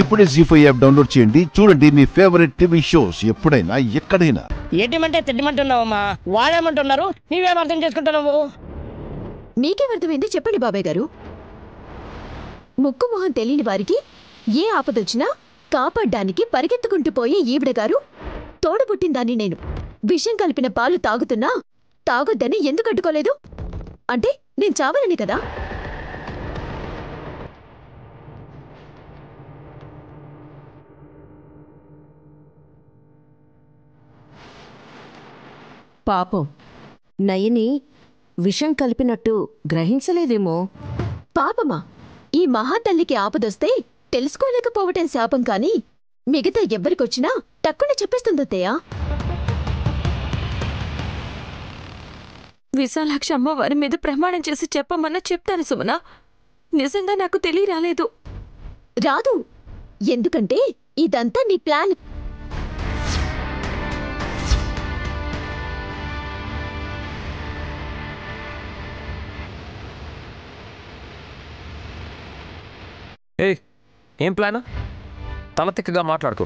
ఇప్పుడే జీ5 app download చేయండి. చూడండి మీ ఫేవరెట్ టీవీ షోస్ ఎప్పుడైనా ఎక్కడైనా. ఏమంటే తిట్టమంటున్నావమ్మా, వాడేమంటున్నారు, నీవేం అర్థం చేసుకుంటున్నావు? మీకేమర్థమైంది చెప్పండి బాబాయ్ గారు. ముక్కు మొహం తెలియని వారికి ఏ ఆపదొచ్చినా కాపాడ్డానికి పరిగెత్తుకుంటూ పోయే ఈవిడ గారు తోడబుట్టిందాన్ని నేను. విషం కలిపిన పాలు తాగుతున్నా తాగొద్దని ఎందుకు అడ్డుకోలేదు? అంటే నేను చావాలని కదా? పాపం నయని విషం కలిపినట్టు గ్రహించలేదేమో. పాపమా? ఈ మహాతల్లికి ఆపదొస్తే తెలుసుకోలేకపోవటం శాపం కాని మిగతా ఎవ్వరికొచ్చినా టక్కున చెప్పేస్తుందత్తయ్యా. విశాలాక్షి అమ్మవారి మీద ప్రమాణం చేసి చెప్పమన్నా చెప్తాను సుమన. నిజంగా నాకు తెలియరాలేదు. రాదు, ఎందుకంటే ఇదంతా నీ ప్లాన్. ఏం ప్లాన్? తలతిక్కగా మాట్లాడుకో.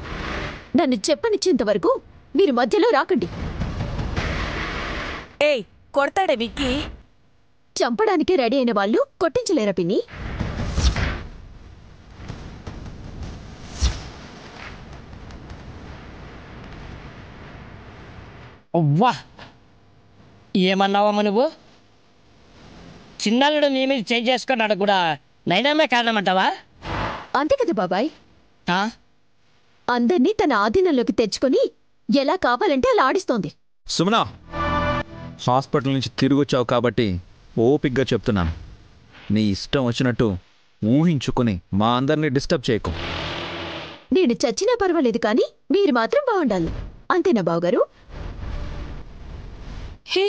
నన్ను చెప్పనిచ్చేంత వరకు మీరు మధ్యలో రాకండి. కొడతాడే విక్కీ. చంపడానికే రెడీ అయిన వాళ్ళు కొట్టించలేరా పిన్ని? అవ్వా, ఏమన్నావమ్మా నువ్వు? చిన్నాళ్ళుడు నీ మీద చేంజ్ చేసుకున్నాడు కూడా నైనామే కారణమంటావా? అంతే కదా బాబాయ్. ఆ? అందర్నీ తన ఆధీనంలోకి తెచ్చుకొని ఎలా కావాలంటే అలా ఆడిస్తోంది. సుమనా, హాస్పిటల్ నుంచి తిరిగి వచ్చావు కాబట్టి ఓపిగ్గా చెప్తున్నాను. నీ ఇష్టం వచ్చినట్టు ఊహించుకుని మా అందరినీ డిస్టర్బ్ చేయకు. నేను చచ్చినా పర్వాలేదు కానీ మీరు మాత్రం బాగుండాలి. అంతేనా బావగారు? హే,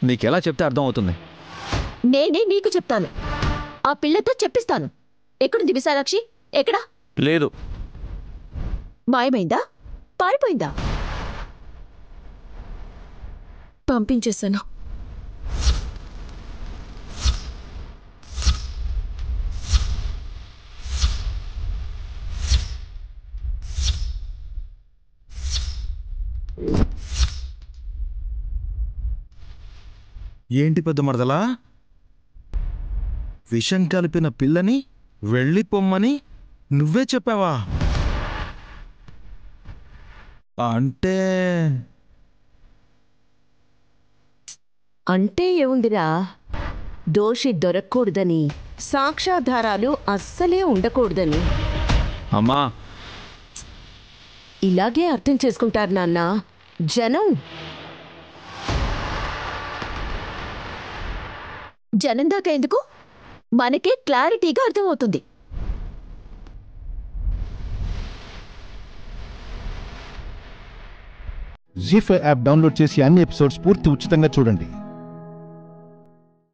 నీకెలా చెప్తే అర్థం అవుతుంది? నేనే నీకు చెప్తాను. ఆ పిల్లతో చెప్పిస్తాను. ఎక్కడుంది విశాలాక్షి? ఎక్కడా? లేదు. మాయమైందా? పారిపోయిందా? పంపించేశాను. ఏంటి పెద్ద మరదలా, విషం కలిపిన పిల్లని వెళ్ళిపోమ్మని నువ్వే చెప్పావా? అంటే అంటే ఏముందిరా, దోషి దొరకకూడదని, సాక్ష్యాధారాలు అస్సలే ఉండకూడదని. అమ్మా, ఇలాగే అర్థం చేసుకుంటారు నాన్న జనం. జనం దాకా ఎందుకు? మనకే క్లారిటీగా అర్థమవుతుంది. జీ5 యాప్ డౌన్లోడ్ చేసి అన్ని ఎపిసోడ్స్ పూర్తి ఉచితంగా చూడండి.